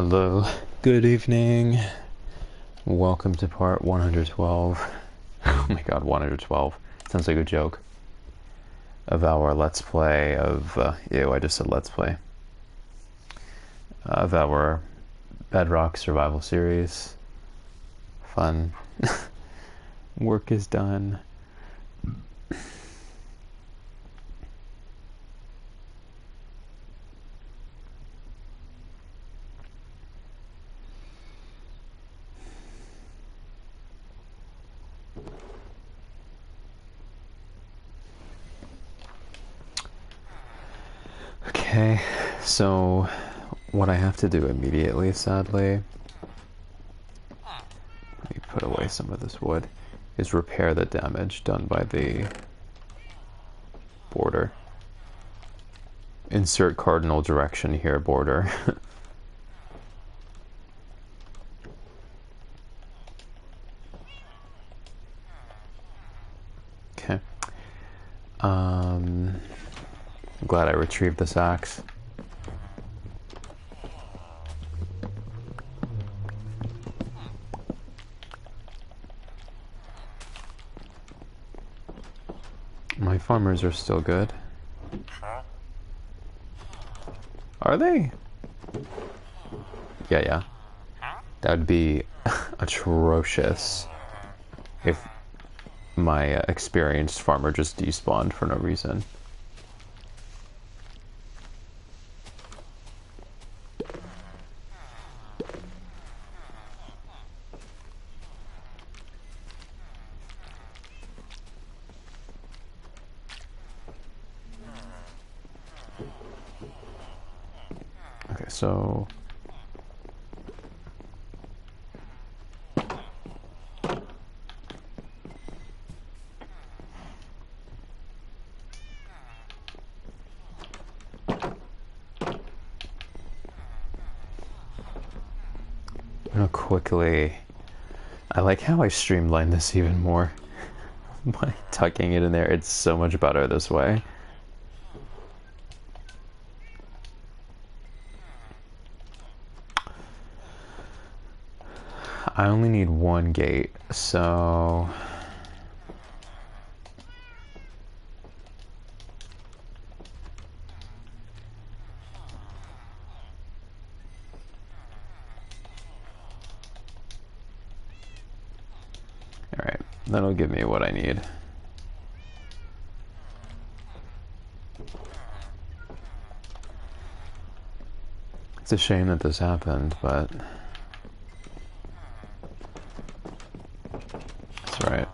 Hello, good evening. Welcome to part 112. Oh my god, 112. Sounds like a joke. Of our Let's Play of, ew, I just said Let's Play. Of our Bedrock Survival Series. Fun. Work is done. Okay, so what I have to do immediately, sadly, let me put away some of this wood, is repair the damage done by the border. Insert cardinal direction here, border. Okay. I'm glad I retrieved this axe. My farmers are still good. Are they? Yeah. That would be atrocious if my experienced farmer just despawned for no reason. Okay, so I'm gonna quickly, I like how I streamlined this even more by tucking it in there. It's so much better this way. I only need one gate, so alright, that'll give me what I need. It's a shame that this happened, but that's right.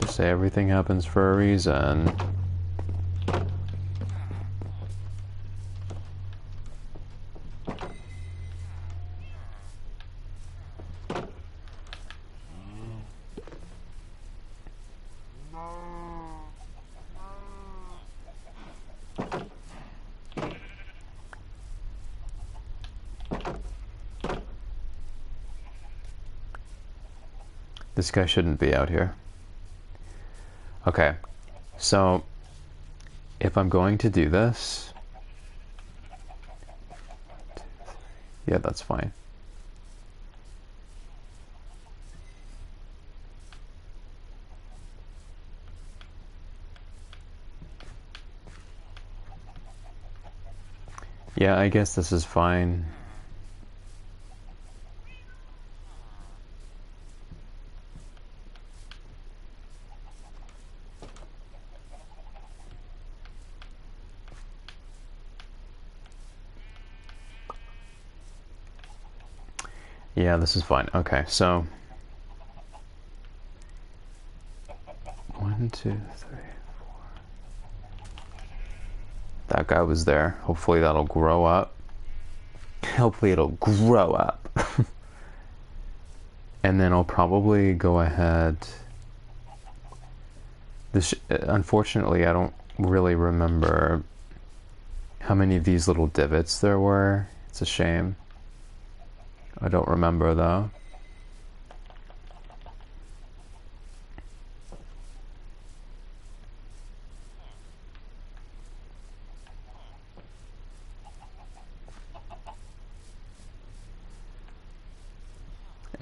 They say everything happens for a reason. This guy shouldn't be out here. Okay, so if I'm going to do this, yeah, that's fine. Yeah, I guess this is fine. Yeah, this is fine. Okay, so 1, 2, 3, 4. That guy was there. Hopefully that'll grow up. Hopefully it'll grow up. And then I'll probably go ahead. Unfortunately, I don't really remember how many of these little divots there were. It's a shame. I don't remember though.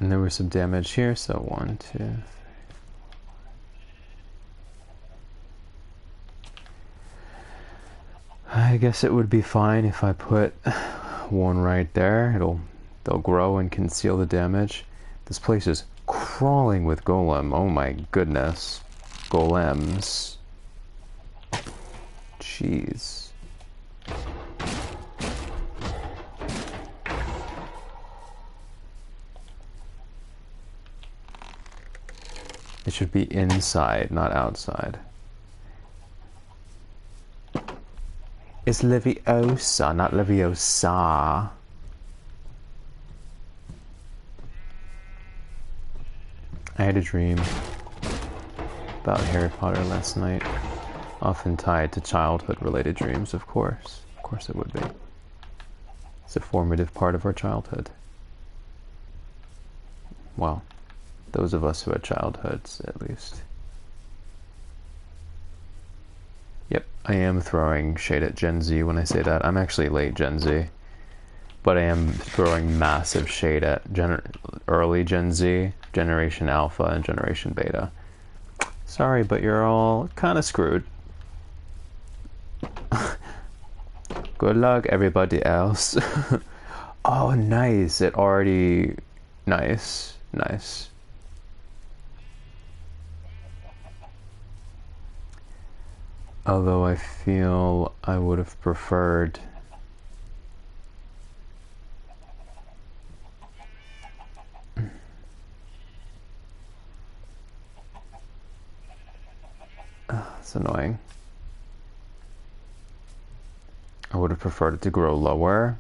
And there was some damage here, so 1, 2, 3. I guess it would be fine if I put one right there. They'll grow and conceal the damage. This place is crawling with golem. Oh my goodness. Golems. Jeez. It should be inside, not outside. It's Leviosa, not Leviosa. I had a dream about Harry Potter last night, often tied to childhood-related dreams, of course. Of course it would be. It's a formative part of our childhood. Well, those of us who had childhoods, at least. Yep, I am throwing shade at Gen Z when I say that. I'm actually late Gen Z. But I am throwing massive shade at early Gen Z, Generation Alpha, and Generation Beta. Sorry, but you're all kind of screwed. Good luck, everybody else. Oh, nice. It already... Nice. Nice. Although I feel I would have preferred... It's annoying. I would have preferred it to grow lower.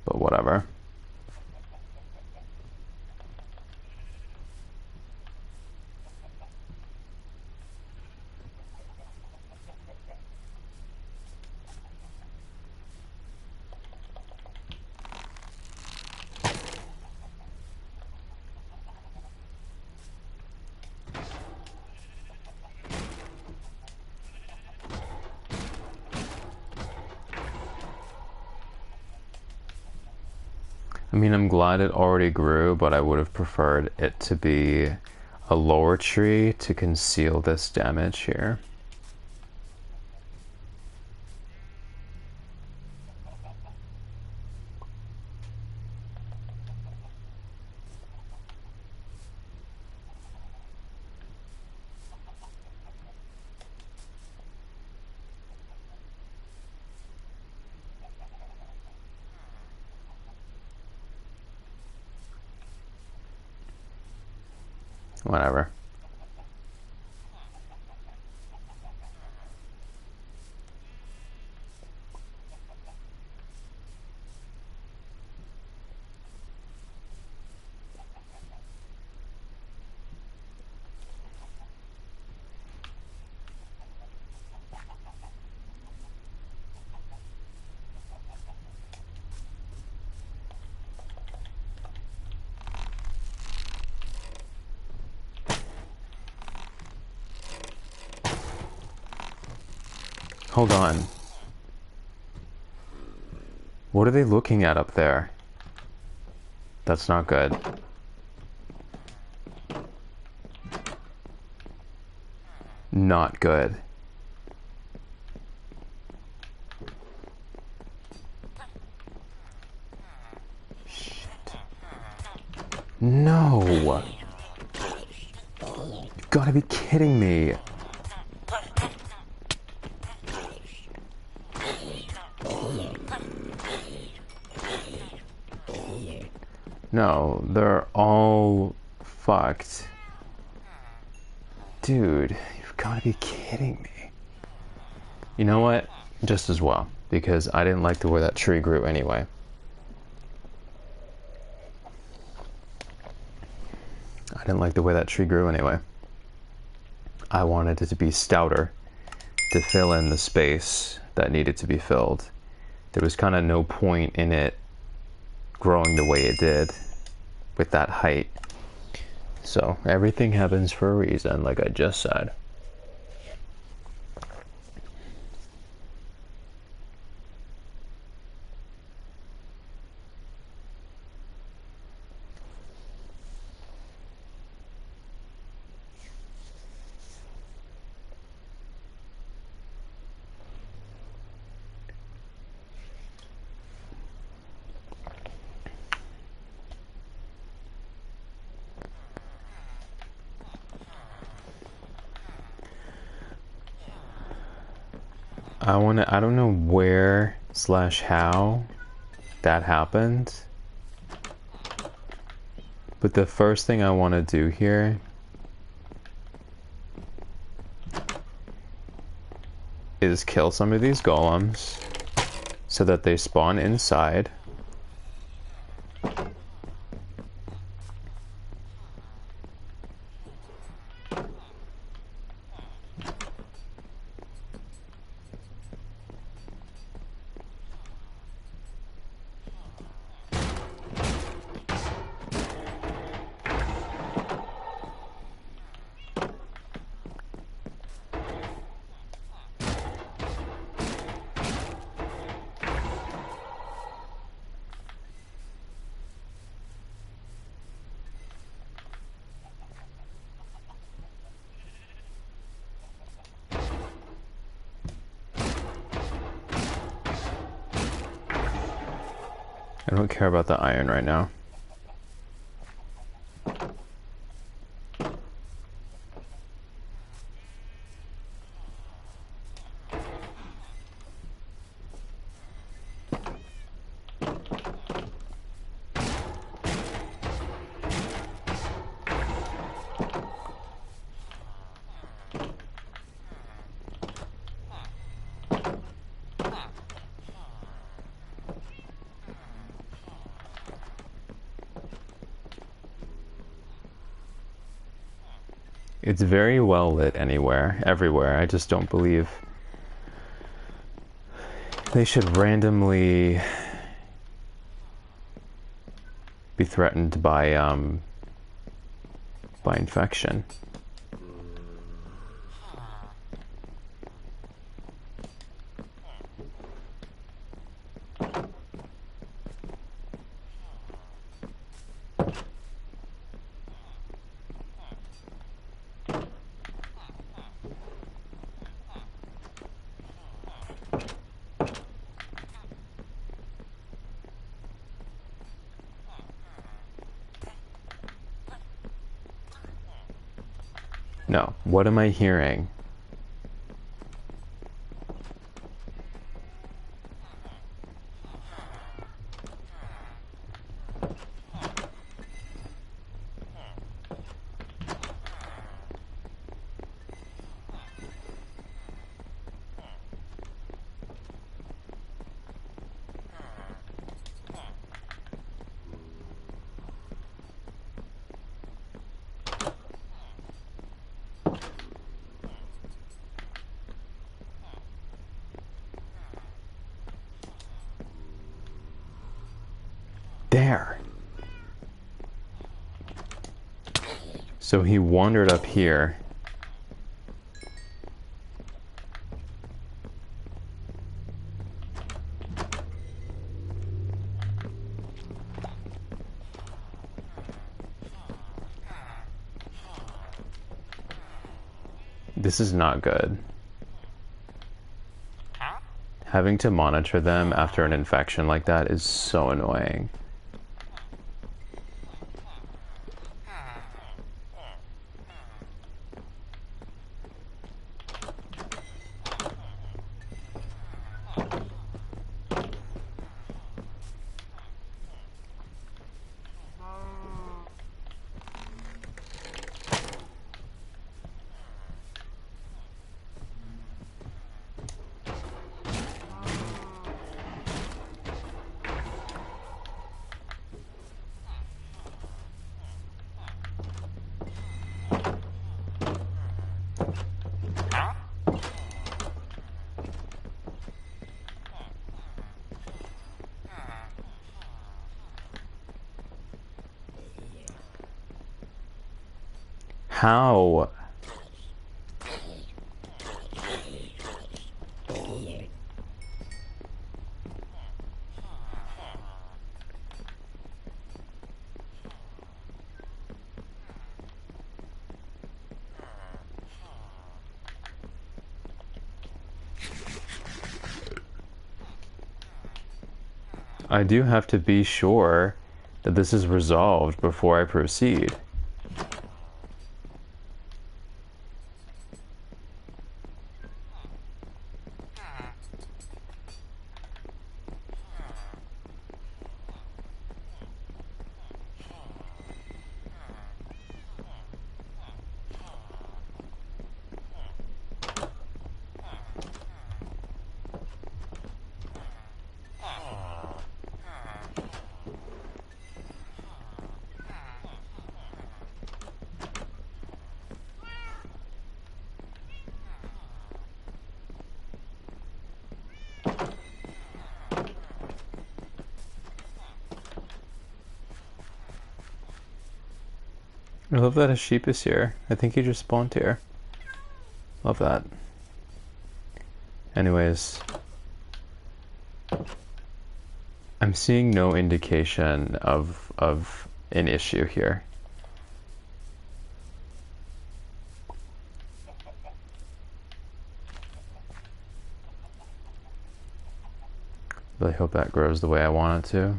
But whatever. I mean, I'm glad it already grew, but I would have preferred it to be a lower tree to conceal this damage here. Whatever. Hold on. What are they looking at up there? That's not good. Not good. Shit. No! You've gotta be kidding me. No, they're all fucked. Dude, you've got to be kidding me. You know what? Just as well, because I didn't like the way that tree grew anyway. I didn't like the way that tree grew anyway. I wanted it to be stouter to fill in the space that needed to be filled. There was kind of no point in it growing the way it did with that height. So everything happens for a reason, like I just said. I don't know where / how that happened. But the first thing I want to do here is kill some of these golems so that they spawn inside. I don't care about the iron right now. It's very well lit everywhere. I just don't believe they should randomly be threatened by infection. No, what am I hearing? There. So he wandered up here. This is not good. Having to monitor them after an infection like that is so annoying. How? I do have to be sure that this is resolved before I proceed. I love that a sheep is here. I think he just spawned here. Love that. Anyways, I'm seeing no indication of an issue here. Really hope that grows the way I want it to.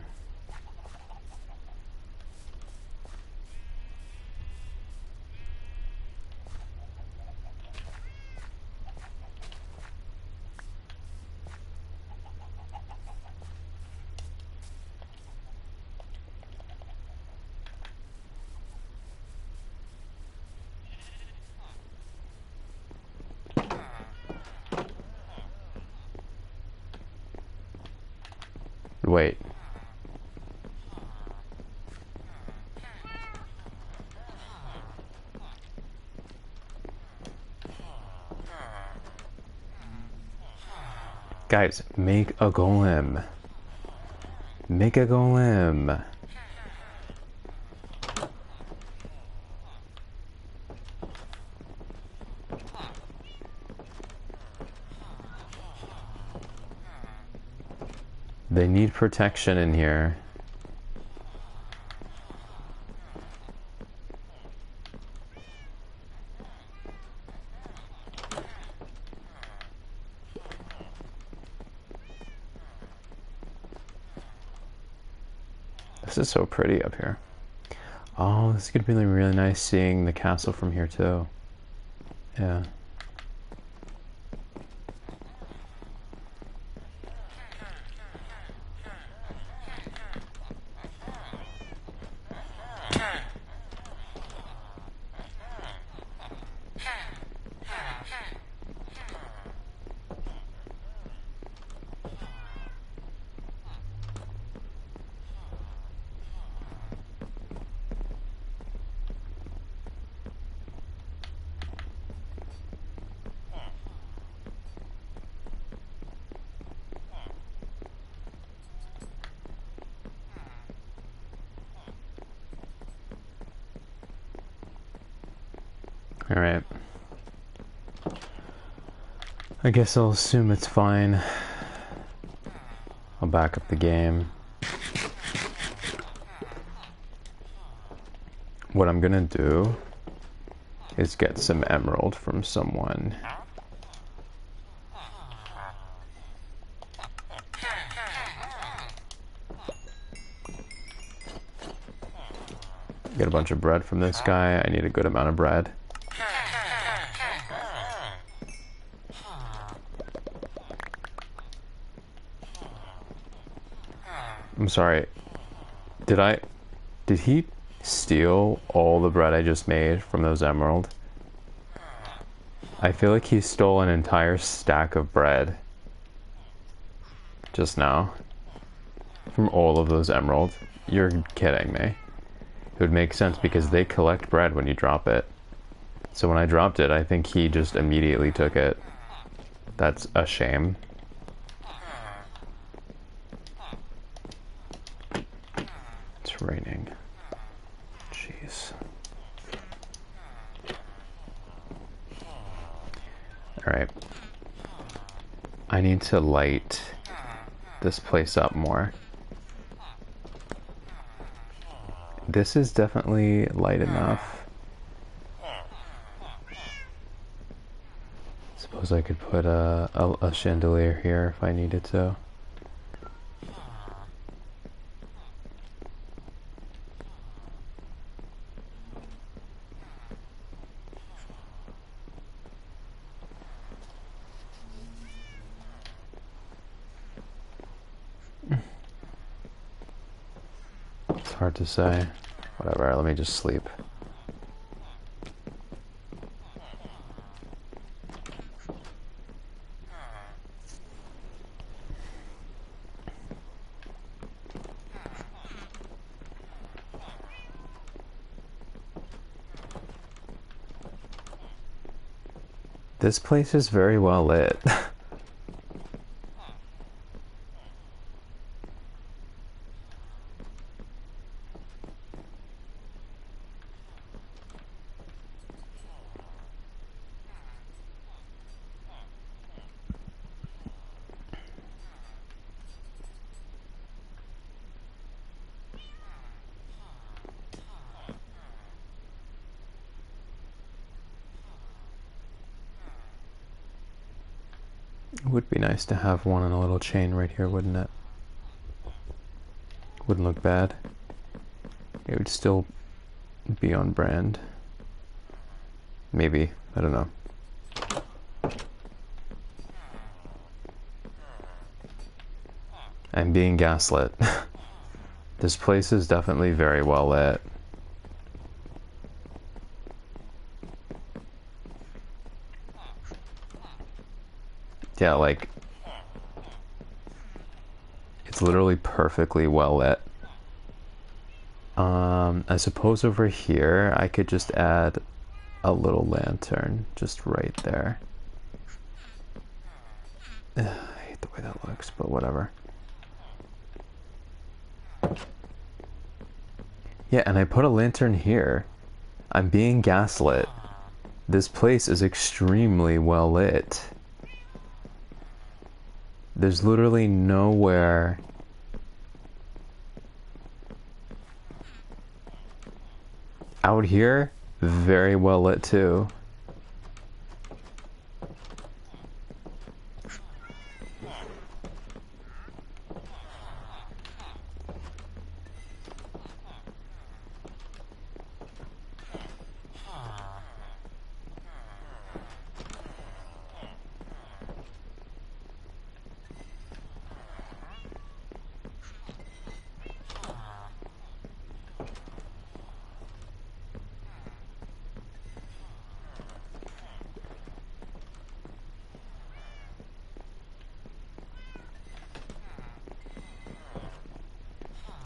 Wait. Guys, make a golem. Make a golem. They need protection in here. This is so pretty up here. Oh, this is gonna be really nice seeing the castle from here too. Yeah. All right. I guess I'll assume it's fine. I'll back up the game. What I'm gonna do is get some emerald from someone. Get a bunch of bread from this guy. I need a good amount of bread. I'm sorry. Did he steal all the bread I just made from those emerald? I feel like he stole an entire stack of bread just now from all of those emerald. You're kidding me. It would make sense because they collect bread when you drop it. So when I dropped it, I think he just immediately took it. That's a shame. It's raining. Jeez. Alright. I need to light this place up more. This is definitely light enough. Suppose I could put a chandelier here if I needed to. It's hard to say. Whatever, let me just sleep. This place is very well lit. It would be nice to have one on a little chain right here, wouldn't it? Wouldn't look bad. It would still be on brand. Maybe. I don't know. I'm being gaslit. This place is definitely very well lit. Yeah, like, it's literally perfectly well lit. I suppose over here I could just add a little lantern just right there. Ugh, I hate the way that looks, but whatever. Yeah, and I put a lantern here. I'm being gaslit. This place is extremely well lit. There's literally nowhere. Out here, very well lit too.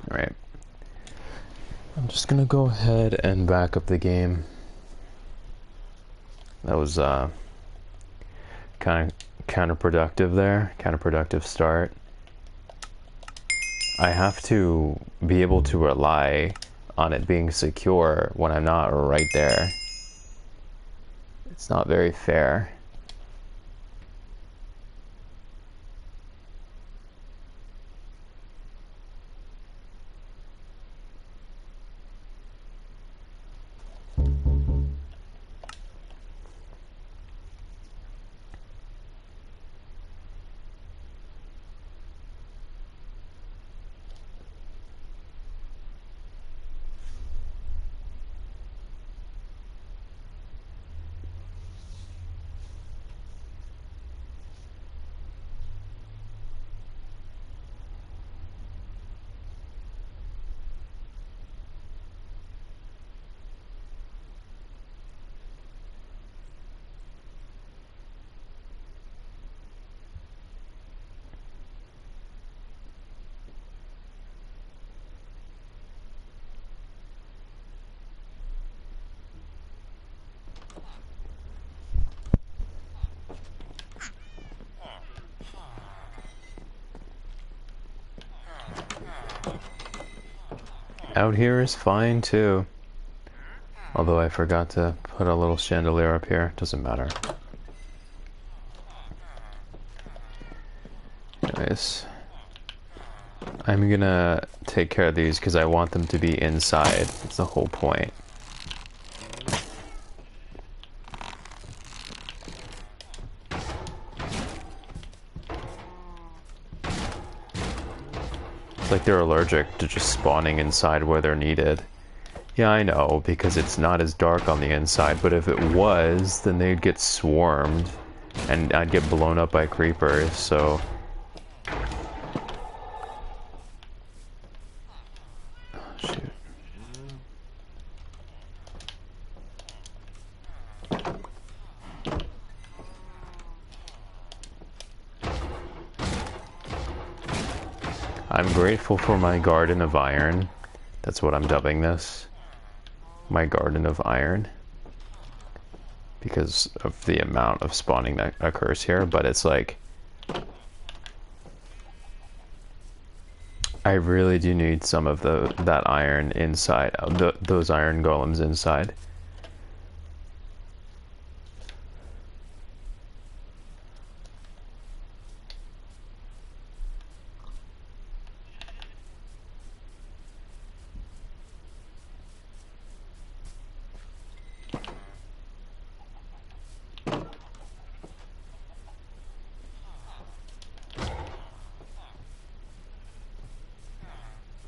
Alright. I'm just gonna go ahead and back up the game. That was kind of counterproductive there. Counterproductive start. I have to be able to rely on it being secure when I'm not right there. It's not very fair. Out here is fine too. Although I forgot to put a little chandelier up here. Doesn't matter. Anyways. I'm gonna take care of these because I want them to be inside. That's the whole point. It's like they're allergic to just spawning inside where they're needed. Yeah, I know, because it's not as dark on the inside, but if it was, then they'd get swarmed, and I'd get blown up by creepers, so... Oh, shoot. I'm grateful for my garden of iron. That's what I'm dubbing this. My garden of iron. Because of the amount of spawning that occurs here, but it's like... I really do need some of that iron inside, those iron golems inside.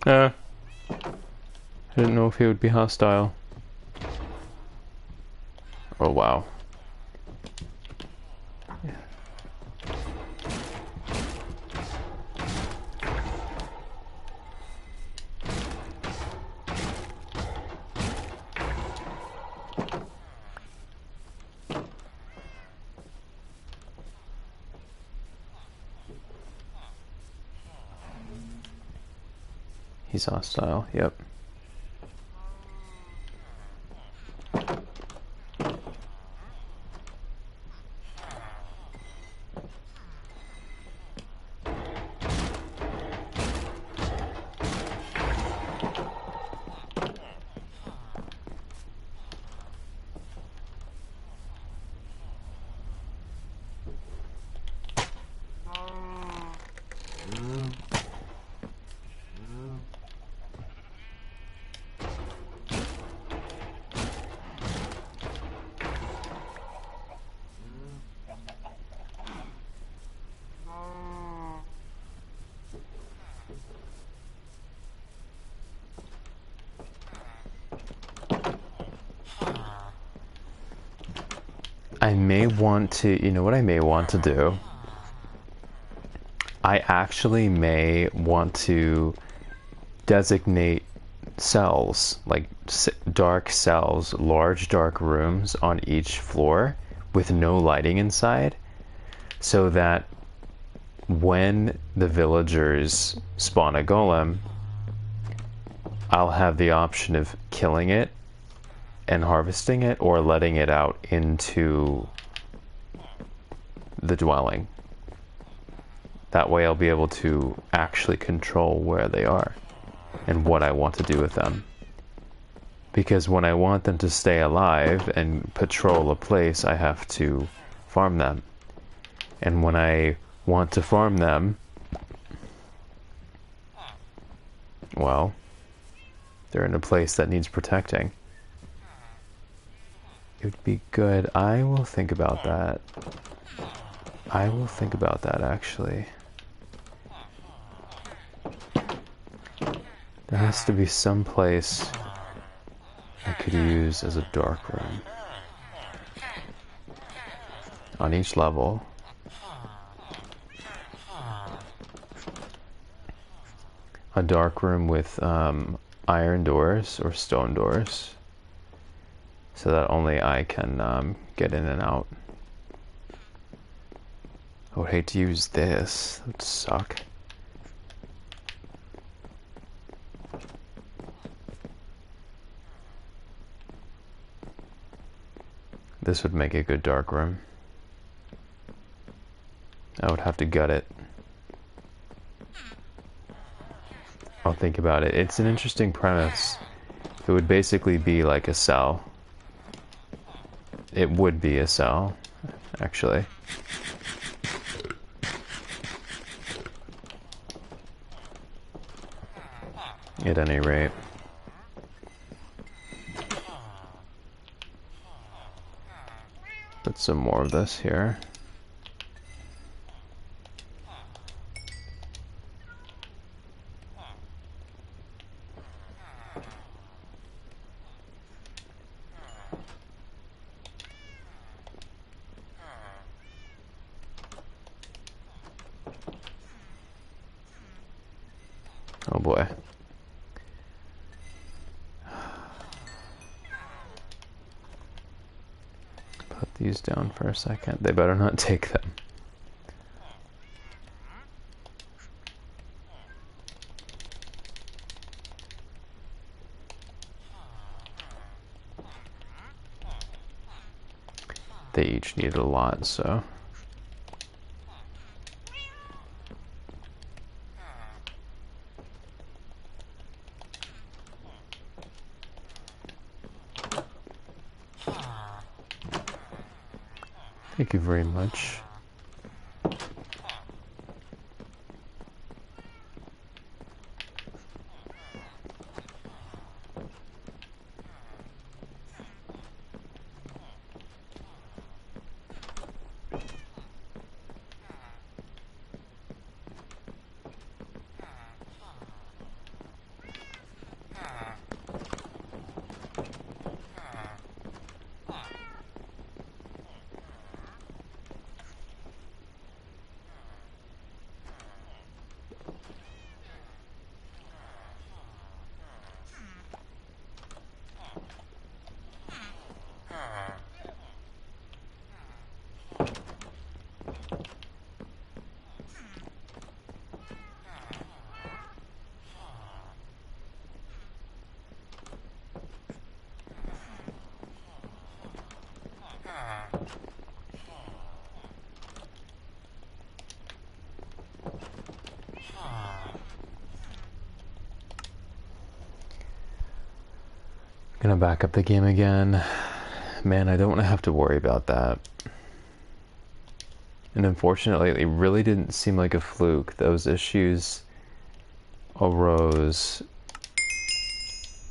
I didn't know if he would be hostile. Oh wow. He's hostile, yep. I may want to, you know what I may want to do? I actually may want to designate cells, like dark cells, large dark rooms on each floor with no lighting inside, so that when the villagers spawn a golem, I'll have the option of killing it and harvesting it, or letting it out into the dwelling. That way I'll be able to actually control where they are and what I want to do with them. Because when I want them to stay alive and patrol a place, I have to farm them. And when I want to farm them, well, they're in a place that needs protecting. It would be good. I will think about that. I will think about that, actually. There has to be some place I could use as a dark room. On each level. A dark room with iron doors or stone doors, so that only I can get in and out. I would hate to use this. That would suck. This would make a good dark room. I would have to gut it. I'll think about it. It's an interesting premise. It would basically be like a cell. It would be a cell, actually. At any rate. Put some more of this here. Oh boy. Put these down for a second. They better not take them. They each need a lot, so... Thank you very much. gonna back up the game again. Man, I don't want to have to worry about that. And unfortunately, it really didn't seem like a fluke. Those issues arose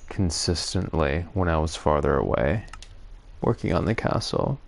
consistently when I was farther away, working on the castle.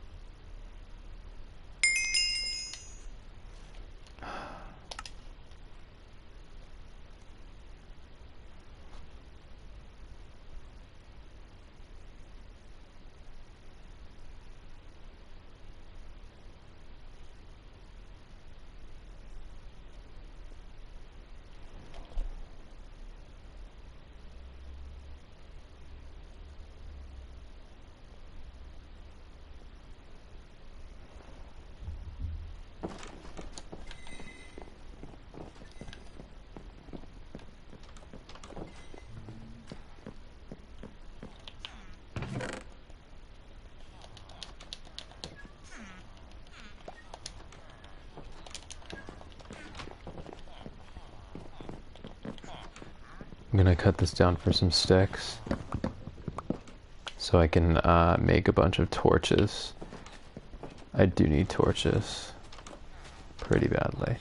I'm gonna cut this down for some sticks so I can make a bunch of torches. I do need torches pretty badly.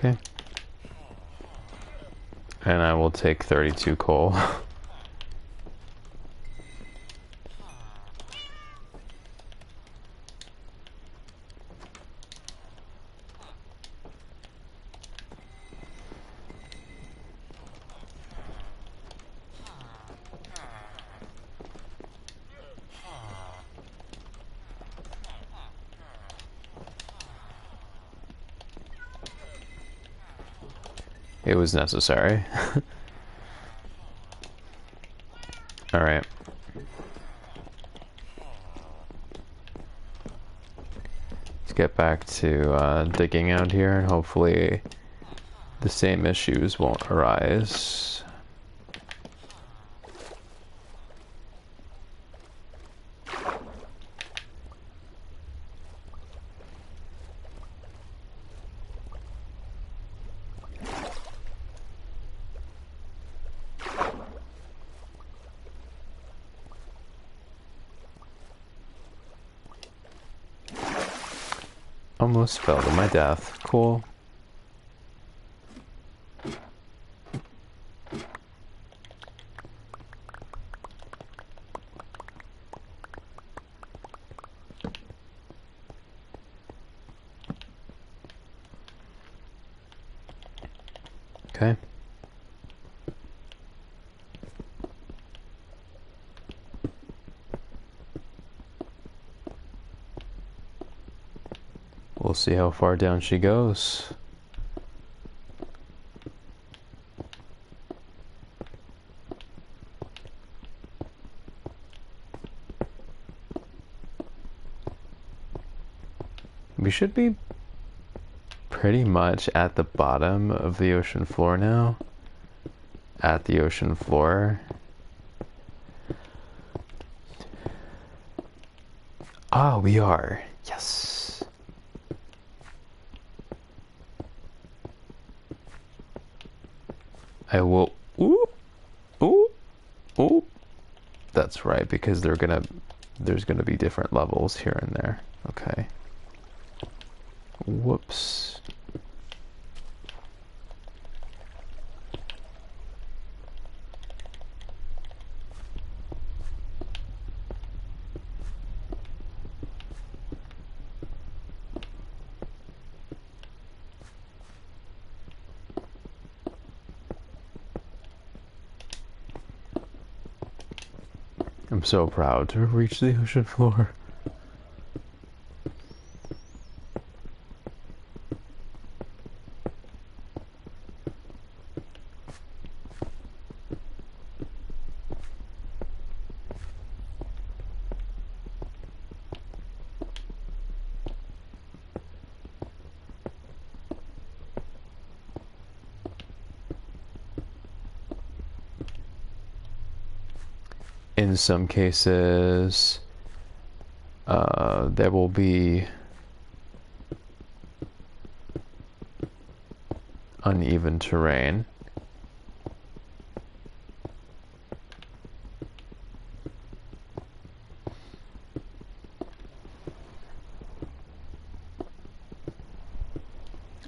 Okay. And I will take 32 coal. It was necessary. Alright. Let's get back to digging out here, and hopefully the same issues won't arise. Almost fell to my death. Cool. Okay. We'll see how far down she goes. We should be pretty much at the bottom of the ocean floor now. At the ocean floor. Ah, we are. Yes. I will. Ooh, ooh, ooh. That's right, because there's gonna be different levels here and there. Okay. Whoops. I'm so proud to have reached the ocean floor. in some cases, there will be uneven terrain.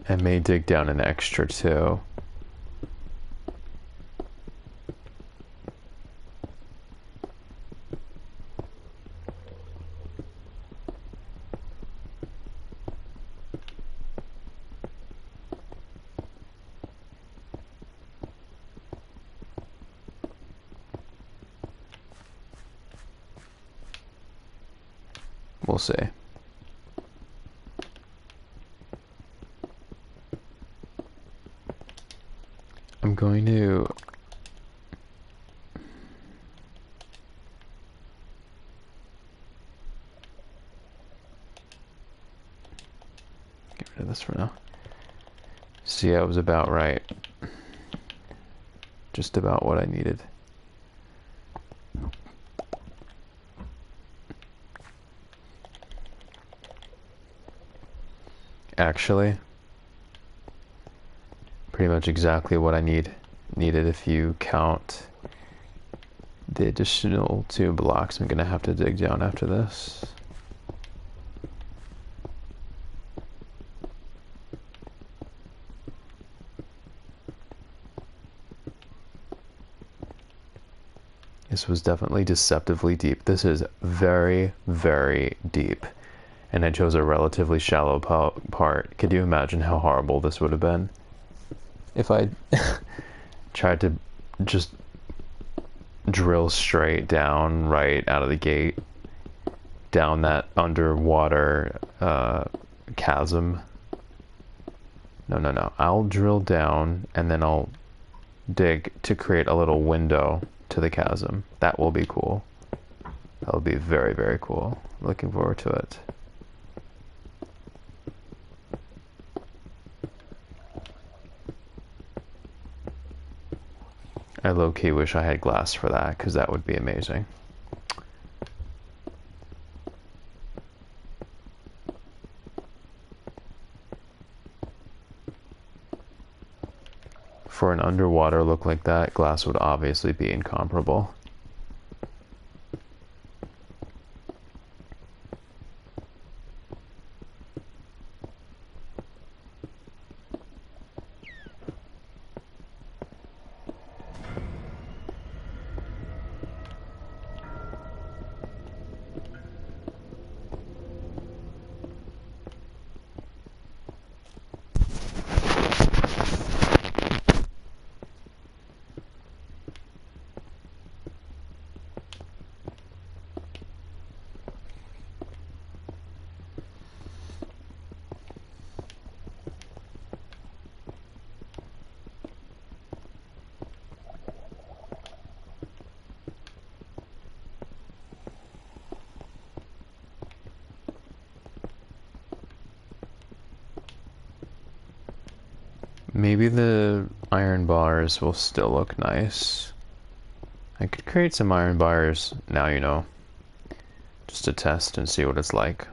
I may dig down an extra too. We'll see. I'm going to get rid of this for now. See, I was about right. Just about what I needed. Actually, pretty much exactly what I needed if you count the additional 2 blocks I'm gonna have to dig down after this. This was definitely deceptively deep. This is very, very deep. And I chose a relatively shallow part. Could you imagine how horrible this would have been if I tried to just drill straight down right out of the gate down that underwater chasm? No. I'll drill down and then I'll dig to create a little window to the chasm. That will be cool. That will be very, very cool. Looking forward to it. I low-key wish I had glass for that, because that would be amazing. For an underwater look like that, glass would obviously be incomparable. Maybe the iron bars will still look nice. I could create some iron bars, now you know, just to test and see what it's like.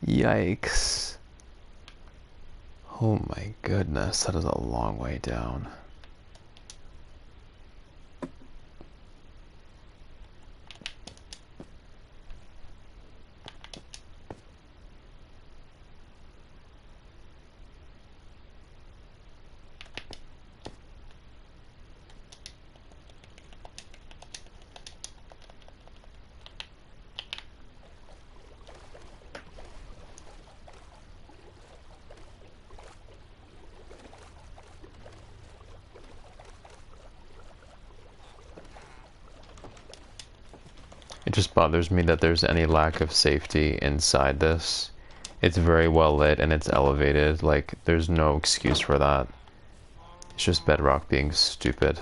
Yikes. Oh my goodness, that is a long way down. It just bothers me that there's any lack of safety inside this. It's very well lit and it's elevated, like there's no excuse for that. It's just bedrock being stupid.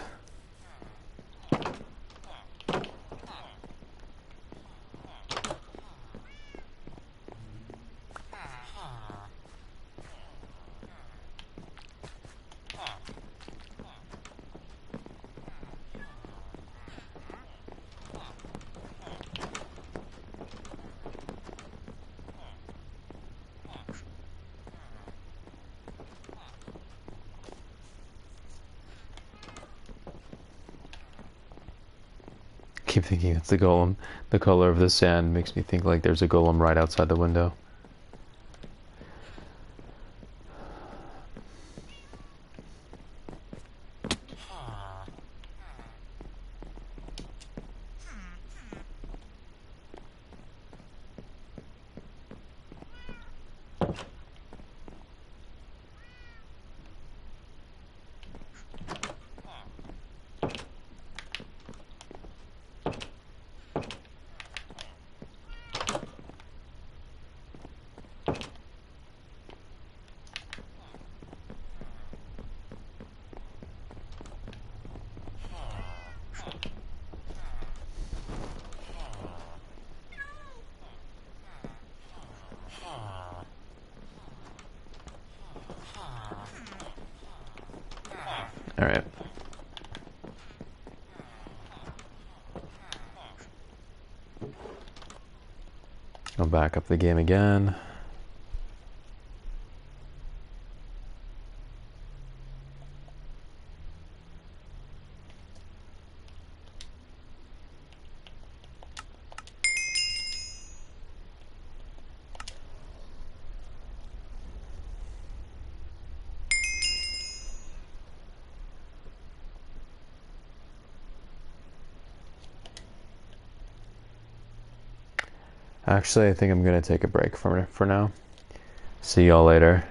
keep thinking it's the golem. The color of the sand makes me think like there's a golem right outside the window. Alright. I'll back up the game again. Actually, I think I'm gonna take a break for now. See y'all later.